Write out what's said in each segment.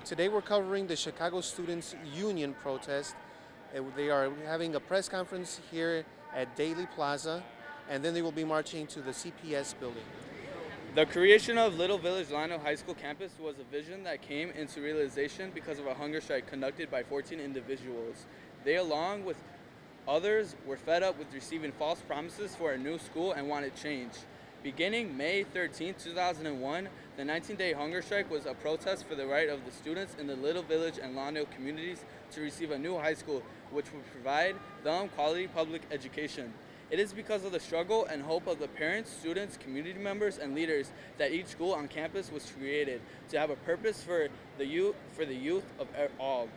Today we're covering the Chicago Students Union protest. They are having a press conference here at Daly Plaza, and then they will be marching to the CPS building. The creation of Little Village Llano High School campus was a vision that came into realization because of a hunger strike conducted by 14 individuals. They, along with others, were fed up with receiving false promises for a new school and wanted change. Beginning May 13, 2001, the 19-day hunger strike was a protest for the right of the students in the Little Village and Llano communities to receive a new high school which would provide them quality public education. It is because of the struggle and hope of the parents, students, community members, and leaders that each school on campus was created to have a purpose for the youth of all.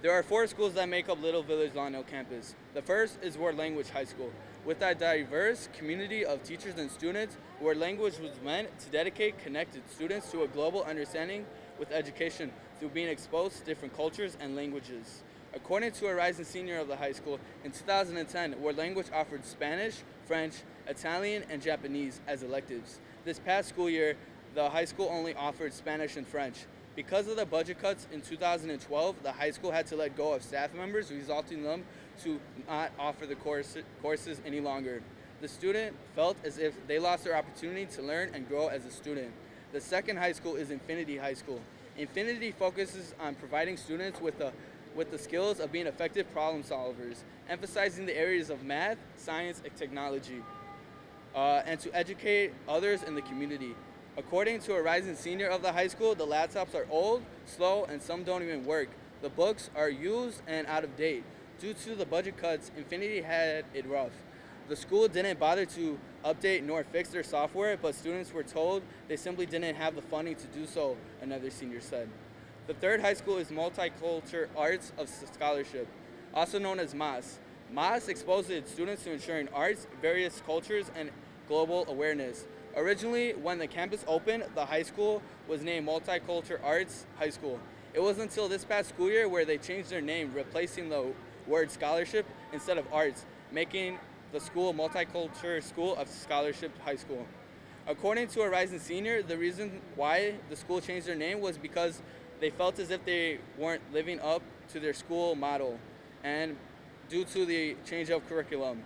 There are 4 schools that make up Little Village Llano campus. The first is World Language High School. With a diverse community of teachers and students, World Language was meant to dedicate connected students to a global understanding with education through being exposed to different cultures and languages. According to a rising senior of the high school, in 2010, World Language offered Spanish, French, Italian, and Japanese as electives. This past school year, the high school only offered Spanish and French. Because of the budget cuts in 2012, the high school had to let go of staff members, resulting in them to not offer the courses any longer. The student felt as if they lost their opportunity to learn and grow as a student. The second high school is Infinity High School. Infinity focuses on providing students with the skills of being effective problem solvers, emphasizing the areas of math, science, and technology, and to educate others in the community. According to a rising senior of the high school, the laptops are old, slow, and some don't even work. The books are used and out of date. Due to the budget cuts, Infinity had it rough. The school didn't bother to update nor fix their software, but students were told they simply didn't have the funding to do so, another senior said. The third high school is Multicultural Arts of Scholarship, also known as MAS. MAS exposes students to ensuring arts, various cultures, and global awareness. Originally, when the campus opened, the high school was named Multicultural Arts High School. It was until this past school year where they changed their name, replacing the word scholarship instead of arts, making the school Multicultural School of Scholarship High School. According to a rising senior, the reason why the school changed their name was because they felt as if they weren't living up to their school model, and due to the change of curriculum.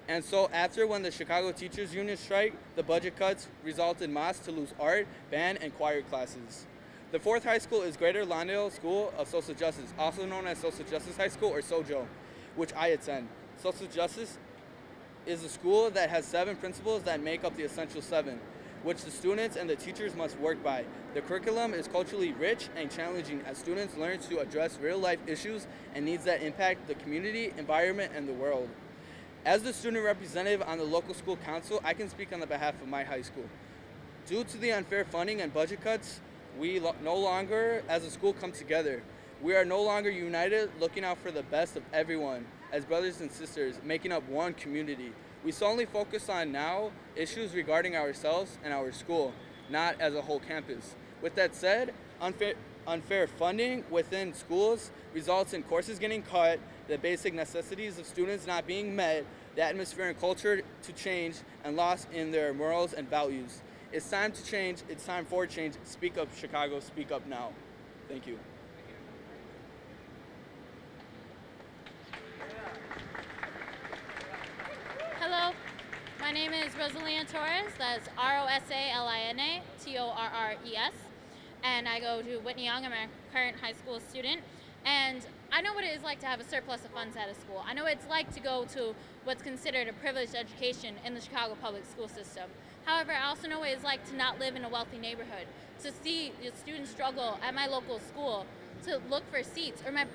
And so after when the Chicago Teachers Union strike, the budget cuts resulted in MAS to lose art, band, and choir classes. The fourth high school is Greater Lawndale School of Social Justice, also known as Social Justice High School or SOJO, which I attend. Social Justice is a school that has 7 principles that make up the Essential 7, which the students and the teachers must work by. The curriculum is culturally rich and challenging as students learn to address real-life issues and needs that impact the community, environment, and the world. As the student representative on the local school council, I can speak on the behalf of my high school. Due to the unfair funding and budget cuts, we no longer, as a school, come together. We are no longer united, looking out for the best of everyone, as brothers and sisters, making up one community. We solely focus on now issues regarding ourselves and our school, not as a whole campus. With that said, unfair funding within schools results in courses getting cut, the basic necessities of students not being met, the atmosphere and culture to change, and loss in their morals and values. It's time to change. It's time for change. Speak up, Chicago. Speak up now. Thank you. Hello, my name is Rosalina Torres. That's Rosalina Torres, and I go to Whitney Young. I'm a current high school student, and I know what it is like to have a surplus of funds out of school. I know what it's like to go to what's considered a privileged education in the Chicago public school system. However, I also know what it's like to not live in a wealthy neighborhood, to see the students struggle at my local school to look for seats, or my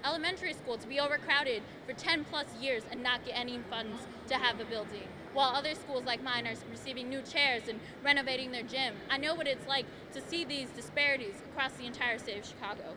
elementary school to be overcrowded for 10 plus years and not get any funds to have a building, while other schools like mine are receiving new chairs and renovating their gym. I know what it's like to see these disparities across the entire state of Chicago.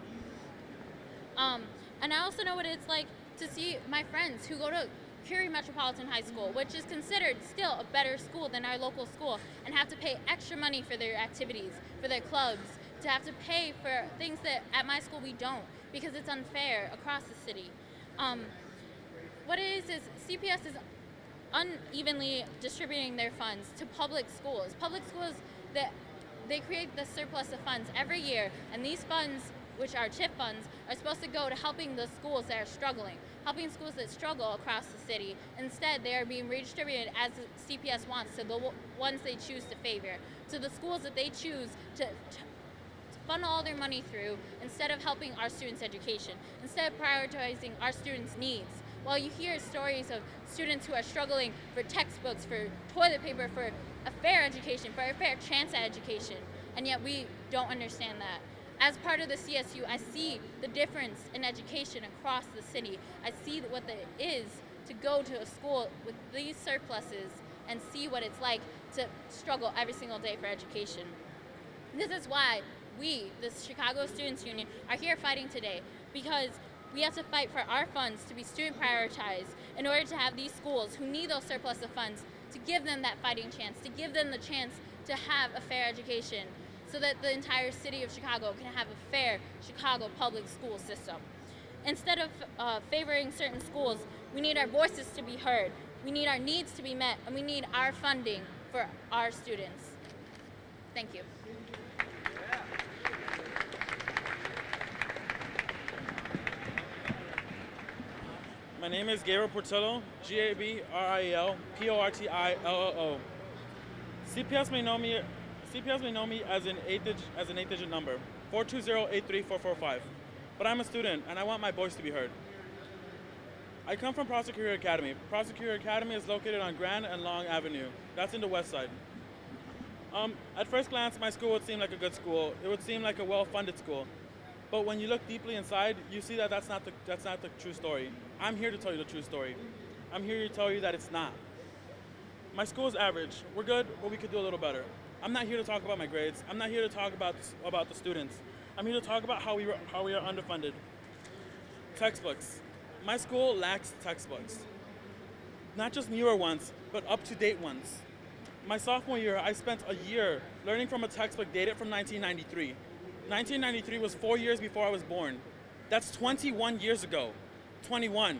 And I also know what it's like to see my friends who go to Curie Metropolitan High School, which is considered still a better school than our local school, and have to pay extra money for their activities, for their clubs, to have to pay for things that at my school we don't, because it's unfair across the city. What it is CPS is unevenly distributing their funds to public schools. Public schools, that they create the surplus of funds every year, and these funds which are TIF funds, are supposed to go to helping the schools that are struggling, helping schools that struggle across the city. Instead, they are being redistributed as the CPS wants to the ones they choose to favor, to the schools that they choose to funnel all their money through instead of helping our students' education, instead of prioritizing our students' needs. While you hear stories of students who are struggling for textbooks, for toilet paper, for a fair education, for a fair chance at education, and yet we don't understand that. As part of the CSU, I see the difference in education across the city. I see what it is to go to a school with these surpluses and see what it's like to struggle every single day for education. This is why we, the Chicago Students Union, are here fighting today, because we have to fight for our funds to be student prioritized in order to have these schools who need those surplus of funds to give them that fighting chance, to give them the chance to have a fair education so that the entire city of Chicago can have a fair Chicago public school system. Instead of favoring certain schools, we need our voices to be heard, we need our needs to be met, and we need our funding for our students. Thank you. My name is Gabriel Portillo, Gabriel Portillo. CPS may know me as an eight-digit number, 420-83445. But I'm a student and I want my voice to be heard. I come from Prosecutor Academy. Prosecutor Academy is located on Grand and Long Avenue. That's in the west side. At first glance, my school would seem like a good school. It would seem like a well-funded school. But when you look deeply inside, you see that that's not the true story. I'm here to tell you the true story. I'm here to tell you that it's not. My school is average. We're good, but we could do a little better. I'm not here to talk about my grades. I'm not here to talk about the students. I'm here to talk about how we are underfunded. Textbooks. My school lacks textbooks. Not just newer ones, but up-to-date ones. My sophomore year, I spent a year learning from a textbook dated from 1993. 1993 was 4 years before I was born. That's 21 years ago. 21.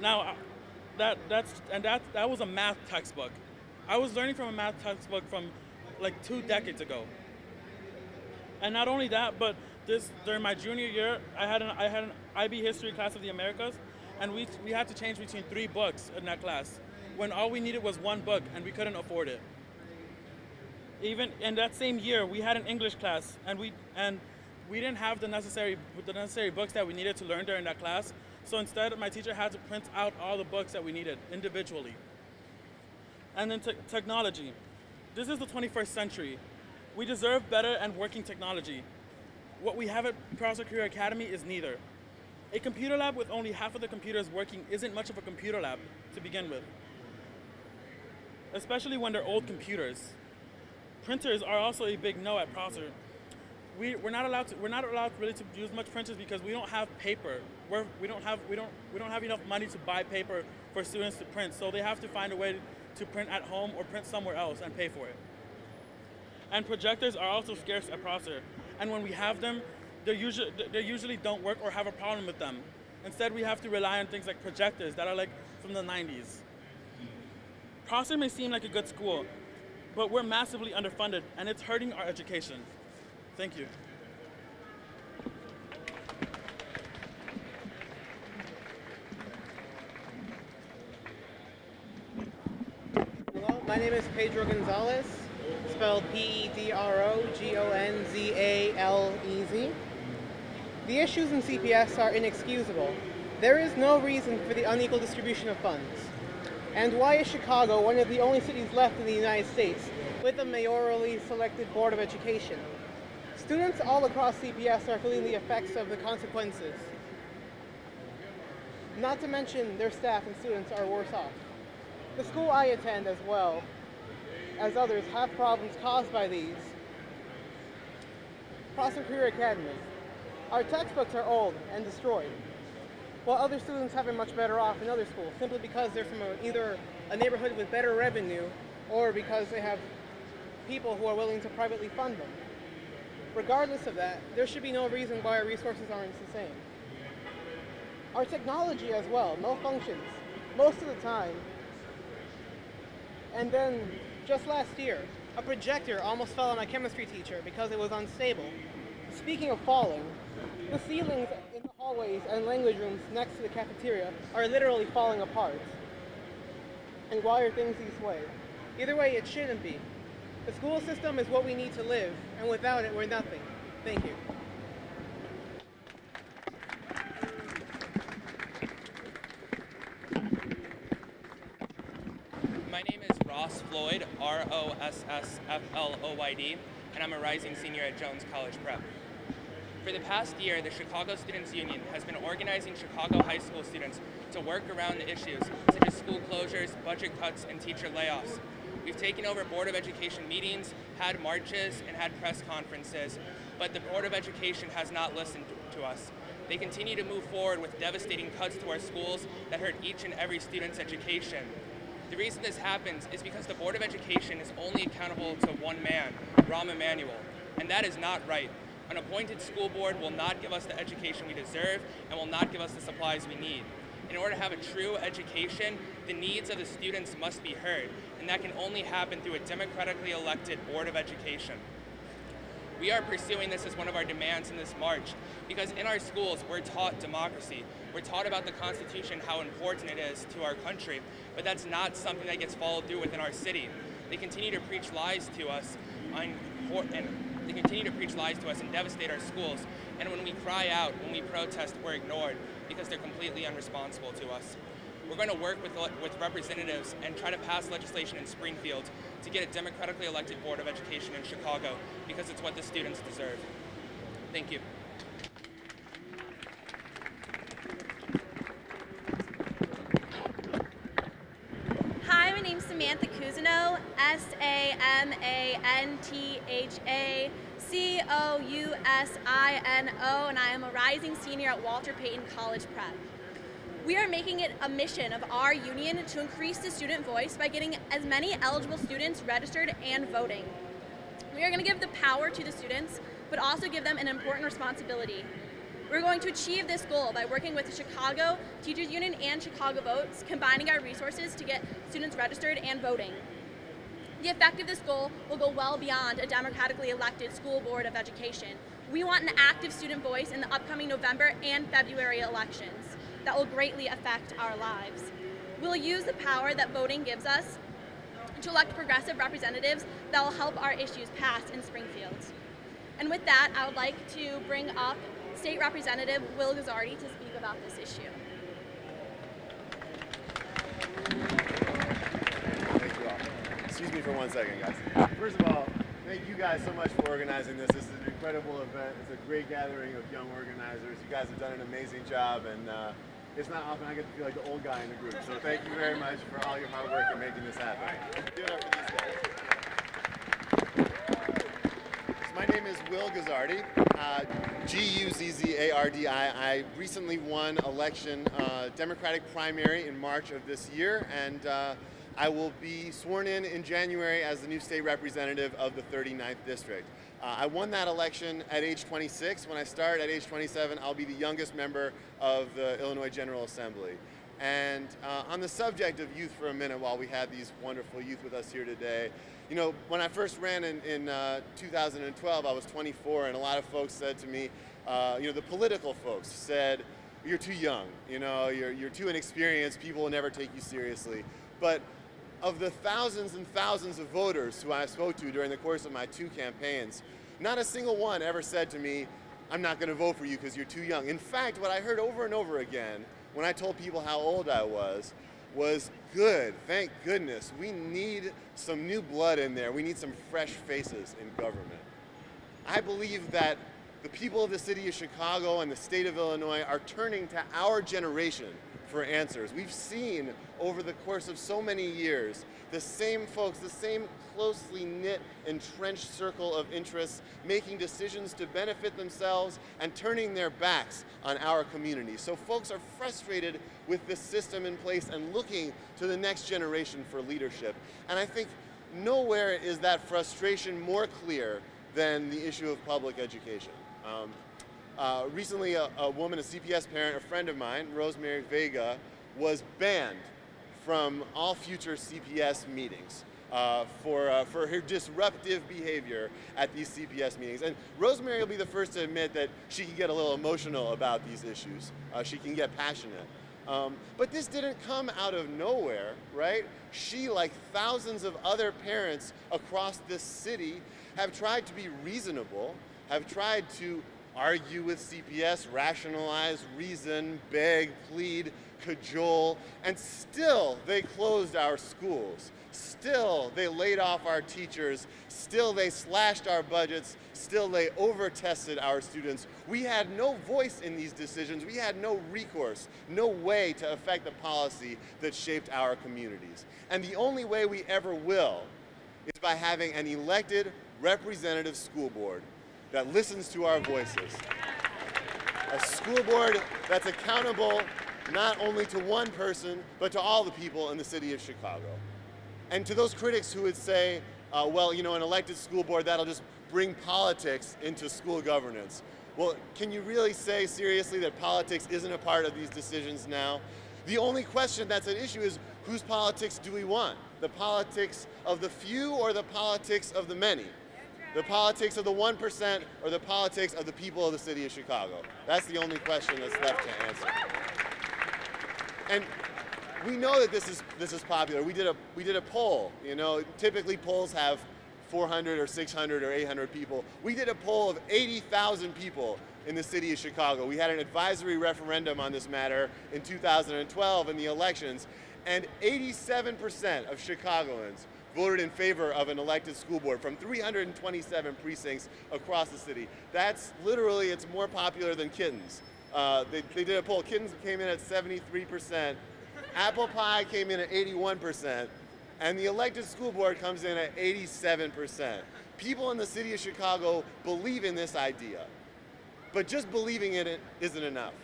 Now, that was a math textbook. I was learning from a math textbook from like 2 decades ago. And not only that, but during my junior year, I had an IB history class of the Americas, and we had to change between 3 books in that class, when all we needed was 1 book and we couldn't afford it. Even in that same year, we had an English class, and we didn't have the necessary books that we needed to learn during that class. So instead, my teacher had to print out all the books that we needed individually. And then technology. This is the 21st century. We deserve better and working technology. What we have at Prosecutor Academy is neither. A computer lab with only half of the computers working isn't much of a computer lab to begin with, especially when they're old computers. Printers are also a big no at Prosser. We're not allowed really to use much printers because we don't have paper. We don't have enough money to buy paper for students to print. So they have to find a way to print at home or print somewhere else and pay for it. And projectors are also scarce at Prosser. And when we have them, they usually don't work or have a problem with them. Instead, we have to rely on things like projectors that are like from the 90s. Prosser may seem like a good school, but we're massively underfunded and it's hurting our education. Thank you. Hello, my name is Pedro Gonzalez, spelled Pedrogonzalez. The issues in CPS are inexcusable. There is no reason for the unequal distribution of funds. And why is Chicago one of the only cities left in the United States with a mayorally selected Board of Education? Students all across CPS are feeling the effects of the consequences. Not to mention their staff and students are worse off. The school I attend, as well as others, have problems caused by these. Prosecutor Academy. Our textbooks are old and destroyed, while other students have been much better off in other schools, simply because they're from either a neighborhood with better revenue or because they have people who are willing to privately fund them. Regardless of that, there should be no reason why our resources aren't the same. Our technology as well malfunctions most of the time. And then, just last year, a projector almost fell on my chemistry teacher because it was unstable. Speaking of falling, the ceilings in the hallways and language rooms next to the cafeteria are literally falling apart. And why are things this way? Either way, it shouldn't be. The school system is what we need to live, and without it, we're nothing. Thank you. My name is Ross Floyd, Rossfloyd, and I'm a rising senior at Jones College Prep. For the past year, the Chicago Students Union has been organizing Chicago high school students to work around the issues such as school closures, budget cuts, and teacher layoffs. We've taken over Board of Education meetings, had marches, and had press conferences, but the Board of Education has not listened to us. They continue to move forward with devastating cuts to our schools that hurt each and every student's education. The reason this happens is because the Board of Education is only accountable to one man, Rahm Emanuel, and that is not right. An appointed school board will not give us the education we deserve and will not give us the supplies we need. In order to have a true education, the needs of the students must be heard, and that can only happen through a democratically elected Board of Education. We are pursuing this as one of our demands in this march because in our schools we're taught democracy. We're taught about the Constitution, how important it is to our country, but that's not something that gets followed through within our city. They continue to preach lies to us and devastate our schools. And when we cry out, when we protest, we're ignored because they're completely unresponsible to us. We're going to work with representatives and try to pass legislation in Springfield to get a democratically elected Board of Education in Chicago because it's what the students deserve. Thank you. Hi, my name's Samantha Cousineau, SAMANTHACOUSINO, and I am a rising senior at Walter Payton College Prep. We are making it a mission of our union to increase the student voice by getting as many eligible students registered and voting. We are going to give the power to the students, but also give them an important responsibility. We're going to achieve this goal by working with the Chicago Teachers Union and Chicago Votes, combining our resources to get students registered and voting. The effect of this goal will go well beyond a democratically elected school board of education. We want an active student voice in the upcoming November and February elections that will greatly affect our lives. We'll use the power that voting gives us to elect progressive representatives that will help our issues pass in Springfield. And with that, I would like to bring up State Representative Will Guzzardi to speak about this issue. Thank you all. Excuse me for 1 second, guys. First of all, thank you guys so much for organizing this. This is an incredible event. It's a great gathering of young organizers. You guys have done an amazing job, and it's not often I get to feel like the old guy in the group. So thank you very much for all your hard work in making this happen. Give it up for these guys. So my name is Will Guzzardi, Guzzardi. I recently won election Democratic primary in March of this year, and I will be sworn in January as the new state representative of the 39th district. I won that election at age 26. When I start at age 27, I'll be the youngest member of the Illinois General Assembly. And on the subject of youth for a minute, while we had these wonderful youth with us here today, you know, when I first ran in 2012, I was 24, and a lot of folks said to me, you know, the political folks said, you're too young, you know, you're too inexperienced, people will never take you seriously. But of the thousands and thousands of voters who I spoke to during the course of my 2 campaigns, not a single one ever said to me, I'm not going to vote for you because you're too young. In fact, what I heard over and over again when I told people how old I was good, thank goodness. We need some new blood in there. We need some fresh faces in government. I believe that the people of the city of Chicago and the state of Illinois are turning to our generation for answers. We've seen over the course of so many years the same folks, the same closely knit, entrenched circle of interests making decisions to benefit themselves and turning their backs on our community. So folks are frustrated with this system in place and looking to the next generation for leadership. And I think nowhere is that frustration more clear than the issue of public education. Recently, a woman, a CPS parent, a friend of mine, Rosemary Vega, was banned from all future CPS meetings for her disruptive behavior at these CPS meetings. And Rosemary will be the first to admit that she can get a little emotional about these issues. She can get passionate. But this didn't come out of nowhere, right? She, like thousands of other parents across this city, have tried to be reasonable, have tried to argue with CPS, rationalize, reason, beg, plead, cajole, and still they closed our schools. Still they laid off our teachers. Still they slashed our budgets. Still they over-tested our students. We had no voice in these decisions. We had no recourse, no way to affect the policy that shaped our communities. And the only way we ever will is by having an elected representative school board that listens to our voices. A school board that's accountable not only to one person, but to all the people in the city of Chicago. And to those critics who would say, well, you know, an elected school board, that'll just bring politics into school governance. Well, can you really say seriously that politics isn't a part of these decisions now? The only question that's at issue is, whose politics do we want? The politics of the few or the politics of the many? The politics of the 1% or the politics of the people of the city of Chicago? That's the only question that's left to answer. And we know that this is popular. We did a poll. You know, typically polls have 400 or 600 or 800 people. We did a poll of 80,000 people in the city of Chicago. We had an advisory referendum on this matter in 2012 in the elections, and 87% of Chicagoans voted in favor of an elected school board from 327 precincts across the city. That's literally, it's more popular than kittens. They did a poll. Kittens came in at 73%. Apple pie came in at 81%. And the elected school board comes in at 87%. People in the city of Chicago believe in this idea. But just believing in it isn't enough.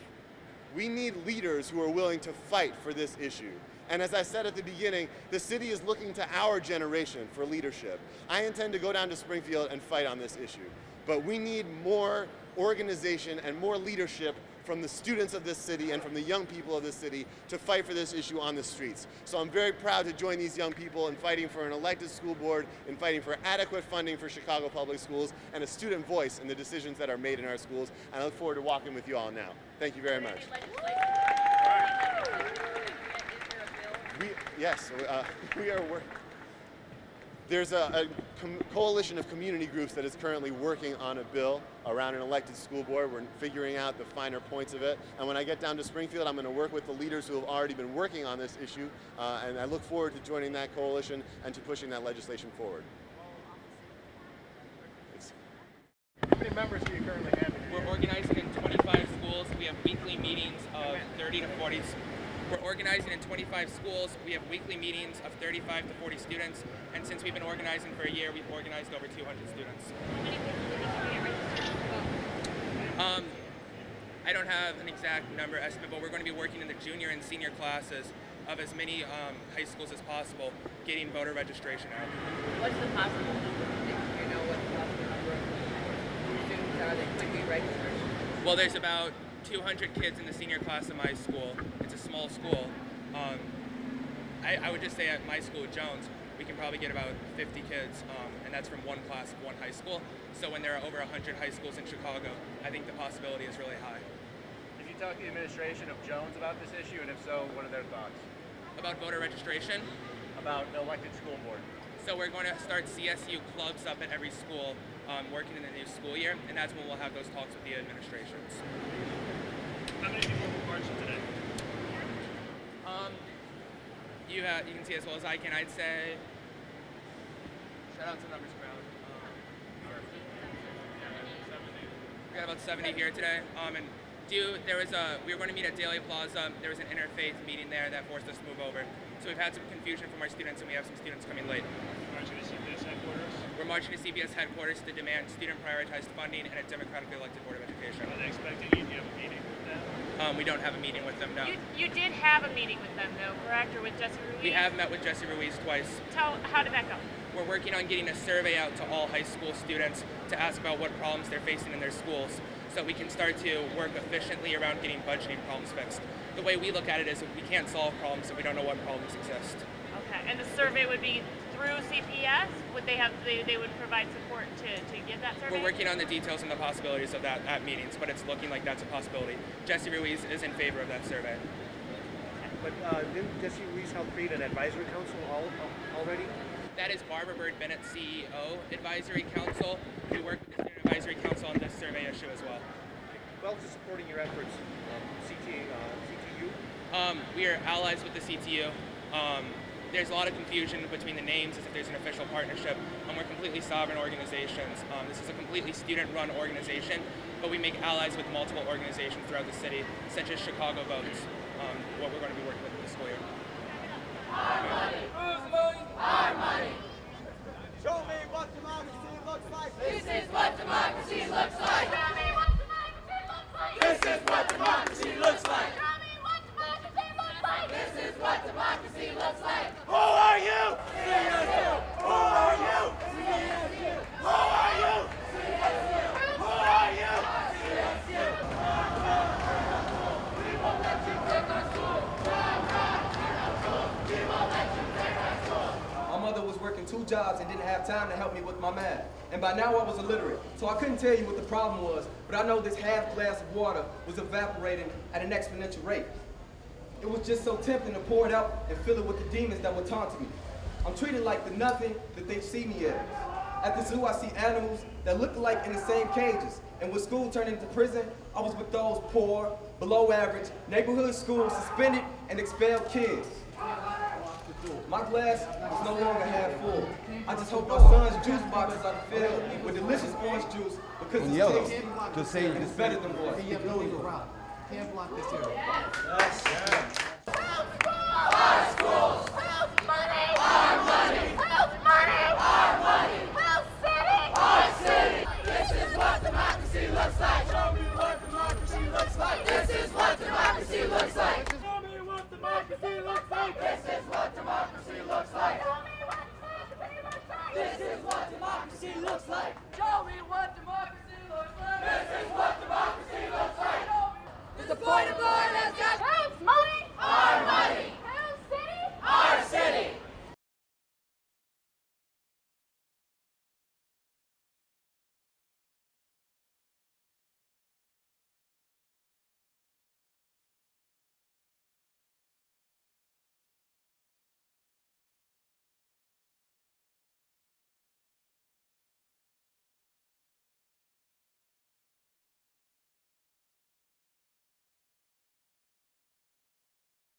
We need leaders who are willing to fight for this issue. And as I said at the beginning, the city is looking to our generation for leadership. I intend to go down to Springfield and fight on this issue. But we need more organization and more leadership from the students of this city and from the young people of this city to fight for this issue on the streets. So I'm very proud to join these young people in fighting for an elected school board, in fighting for adequate funding for Chicago Public Schools, and a student voice in the decisions that are made in our schools. And I look forward to walking with you all now. Thank you very much. We are working. There's a coalition of community groups that is currently working on a bill around an elected school board. We're figuring out the finer points of it. And when I get down to Springfield, I'm going to work with the leaders who have already been working on this issue. And I look forward to joining that coalition and to pushing that legislation forward. Thanks. How many members do you currently have? We're organizing in 25 schools. We have weekly meetings of 30 to 40. We're organizing in 25 schools. We have weekly meetings of 35 to 40 students. And since we've been organizing for a year, we've organized over 200 students. I don't have an exact number estimate, but we're going to be working in the junior and senior classes of as many high schools as possible, getting voter registration out. What's the possible number? Do you know what the possible number of students are that could be registered? Well, there's about 200 kids in the senior class of my school. It's a small school. I would just say at my school, Jones, we can probably get about 50 kids, and that's from one class of one high school. So when there are over 100 high schools in Chicago, I think the possibility is really high. Did you talk to the administration of Jones about this issue, and if so, what are their thoughts? About voter registration? About the elected school board. So we're going to start CSU clubs up at every school, working in the new school year, and that's when we'll have those talks with the administrations. How many people were marching today? You can see as well as I can. I'd say, shout out to Numbers Crowd. We got about 70 here today. And we were going to meet at Daly Plaza. There was an interfaith meeting there that forced us to move over. So we've had some confusion from our students, and we have some students coming late. Marching to CPS headquarters? We're marching to CPS headquarters to demand student-prioritized funding and a democratically elected Board of Education. Are they expecting you to have a meeting with them? We don't have a meeting with them, no. You did have a meeting with them, though, correct? Or with Jesse Ruiz? We have met with Jesse Ruiz twice. How did that go? We're working on getting a survey out to all high school students to ask about what problems they're facing in their schools so we can start to work efficiently around getting budgeting problems fixed. The way we look at it is we can't solve problems if we don't know what problems exist. Okay, and the survey would be through CPS? Would they have they would provide support to give that survey? We're working on the details and the possibilities of that at meetings, but it's looking like that's a possibility. Jesse Ruiz is in favor of that survey. But didn't Jesse Ruiz help create an advisory council already? That is Barbara Bird Bennett, CEO, Advisory Council. We work with the Student Advisory Council on this survey issue as well. Who else is supporting your efforts? CTU? We are allies with the CTU. There's a lot of confusion between the names as if there's an official partnership, and we're completely sovereign organizations. This is a completely student-run organization, but we make allies with multiple organizations throughout the city, such as Chicago Votes, what we're going to be working with this school year. Our money. Whose money? Our money. Show me what democracy looks like. This is what democracy looks like. Show me what democracy looks like. This is what democracy looks like. Show me what democracy looks like. This is what democracy looks like. Who are you? CSU. Who are you? CSU. Who are you? CSU. Who are you? CSU. We won't let you take our school. We won't let you take our school. My mother was working 2 jobs and didn't have time to help me with my math. And by now I was illiterate, so I couldn't tell you what the problem was, but I know this half glass of water was evaporating at an exponential rate. It was just so tempting to pour it out and fill it with the demons that were taunting me. I'm treated like the nothing that they see me as. At the zoo I see animals that look alike in the same cages, and when school turned into prison, I was with those poor, below average, neighborhood schools suspended and expelled kids. My glass is no longer half full. I just hope my son's juice boxes are filled with delicious orange juice because it's tasty and it's better than water. Can't block this area. Yes. Our schools!